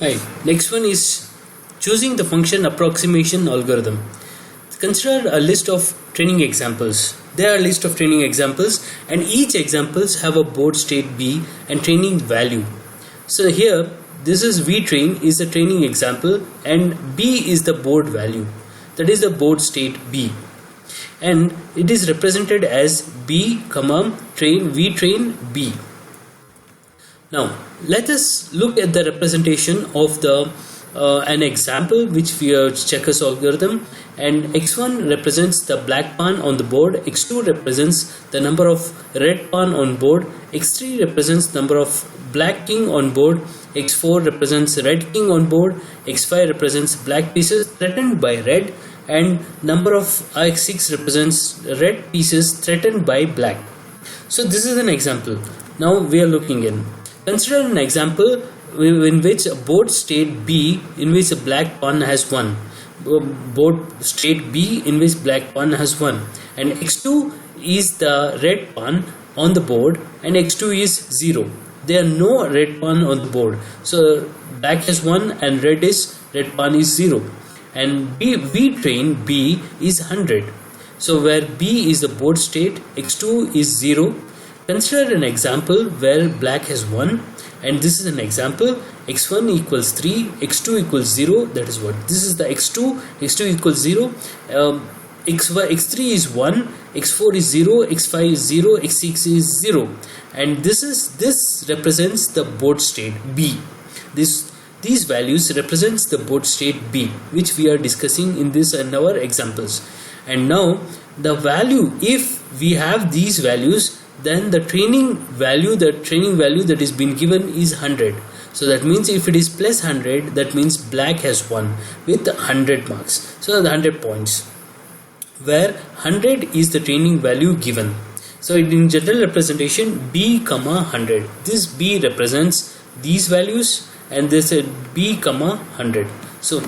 Right. Next one is choosing the function approximation algorithm. Consider a list of training examples. There are a list of training examples, and each examples have a board state B and training value. So here, this is V train is a training example, and B is the board value. That is the board state B, and it is represented as B, train V train B. Now let us look at the representation of the an example which we are checkers algorithm, and x1 represents the black pawn on the board, x2 represents the number of red pawn on board, x3 represents number of black king on board, x4 represents red king on board, x5 represents black pieces threatened by red, and number of x6 represents red pieces threatened by black. So this is an example. Now we are looking in. Consider an example in which a board state B in which a black pawn has 1, board state B in which black pawn has 1, and x2 is the red pawn on the board and x2 is 0. There are no red pawn on the board, so black has 1 and red pawn is 0, and V train B is 100. So where B is the board state, x2 is 0. Consider an example where black has 1, and this is an example. x1 equals 3, x2 equals 0. That is what this is, the x2 equals 0, x3 is 1, x4 is 0, x5 is 0, x6 is 0, and this represents the board state B. These values represents the board state B, which we are discussing in this and our examples. And now the value, if we have these values, then the training value that is been given is 100. So that means if it is plus 100, that means black has won with 100 marks. So the 100 points, where 100 is the training value given. So in general representation, B, 100. This B represents these values, and this is B, 100. So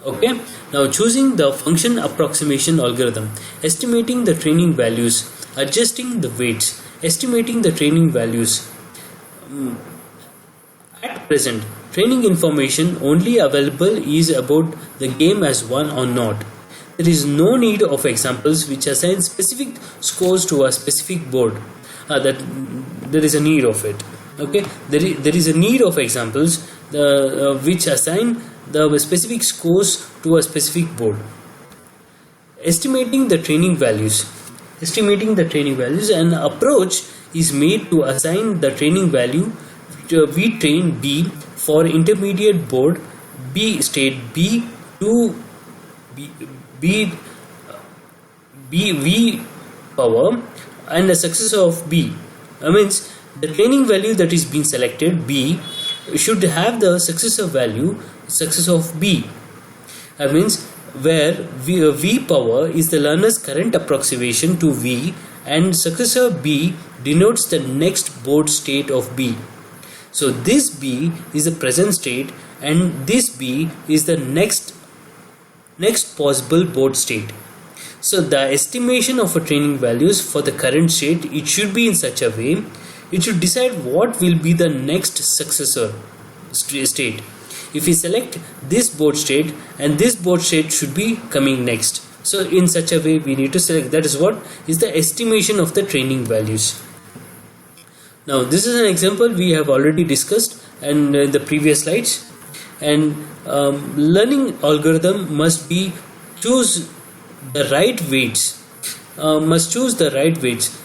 okay. Now choosing the function approximation algorithm, estimating the training values, adjusting the weights, estimating the training values. At present, training information only available is about the game as won or not. There is no need of examples which assign specific scores to a specific board. That there is a need of it. Okay, there is a need of examples which assign the specific scores to a specific board. Estimating the training values. An approach is made to assign the training value to V train B for intermediate board B state B to V power and the successor of B. Means the training value that is being selected, B, should have the successor of B. Means where V power is the learner's current approximation to V, and successor B denotes the next board state of B. So this B is the present state, and this B is the next possible board state. So the estimation of a training values for the current state, it should be in such a way, it should decide what will be the next successor state. If we select this board state, and this board state should be coming next. So in such a way we need to select. That is what is the estimation of the training values. Now this is an example we have already discussed in the previous slides. And learning algorithm must choose the right weights.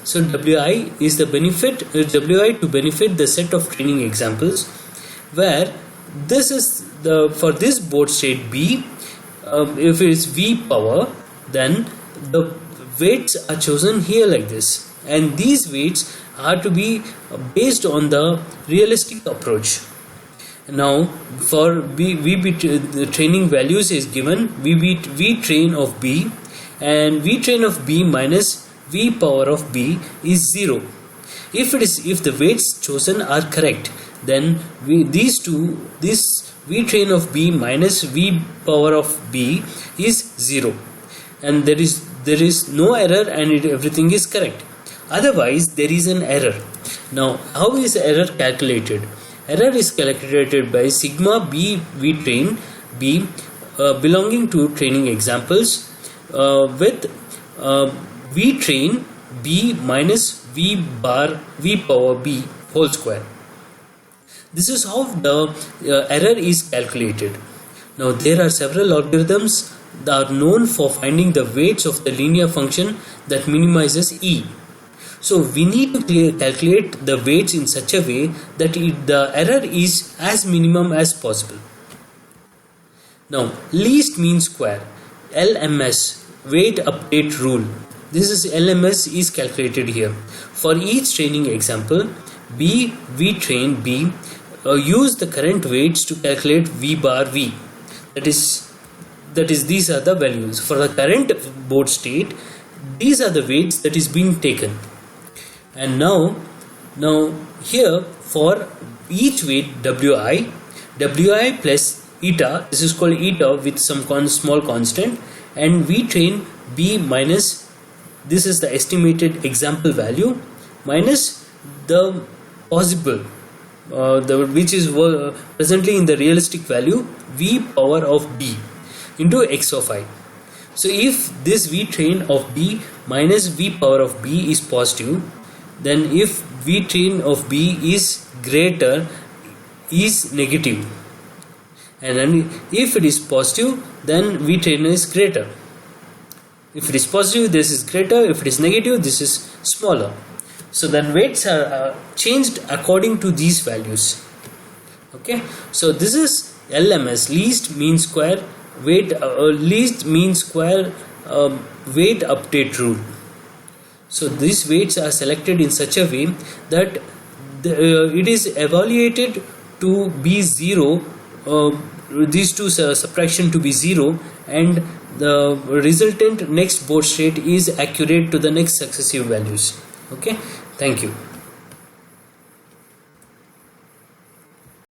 So WI is the benefit, WI to benefit the set of training examples, where this is for this board state B. If it is V power, then the weights are chosen here like this, and these weights are to be based on the realistic approach. Now for the training values is given V train of B, and V train of B minus V power of B is 0. If the weights chosen are correct, then this V train of B minus V power of B is 0, and there is no error, and everything is correct. Otherwise there is an error. Now how is error calculated? Error is calculated by sigma b v train b belonging to training examples with v train b minus v bar v power b whole square. This is how the error is calculated. Now there are several algorithms that are known for finding the weights of the linear function that minimizes e. So we need to calculate the weights in such a way that the error is as minimum as possible. Now least mean square, LMS, weight update rule. This is LMS is calculated here. For each training example, B, V train B, use the current weights to calculate V bar V. That is these are the values. For the current board state, these are the weights that is being taken. And now here for each weight Wi plus eta, this is called eta with some small constant, and V train B minus, this is the estimated example value, minus the possible which is presently in the realistic value V power of B into x of I. So if this V train of B minus V power of B is positive, then if V train of B is greater is negative, and then if it is positive, then V train is greater. If it is positive, this is greater. If it is negative, this is smaller. So then weights are changed according to these values. Okay, so this is LMS, least mean square weight least mean square weight update rule. So these weights are selected in such a way that it is evaluated to be 0, these two subtraction to be 0, and the resultant next board state is accurate to the next successive values. Okay, thank you.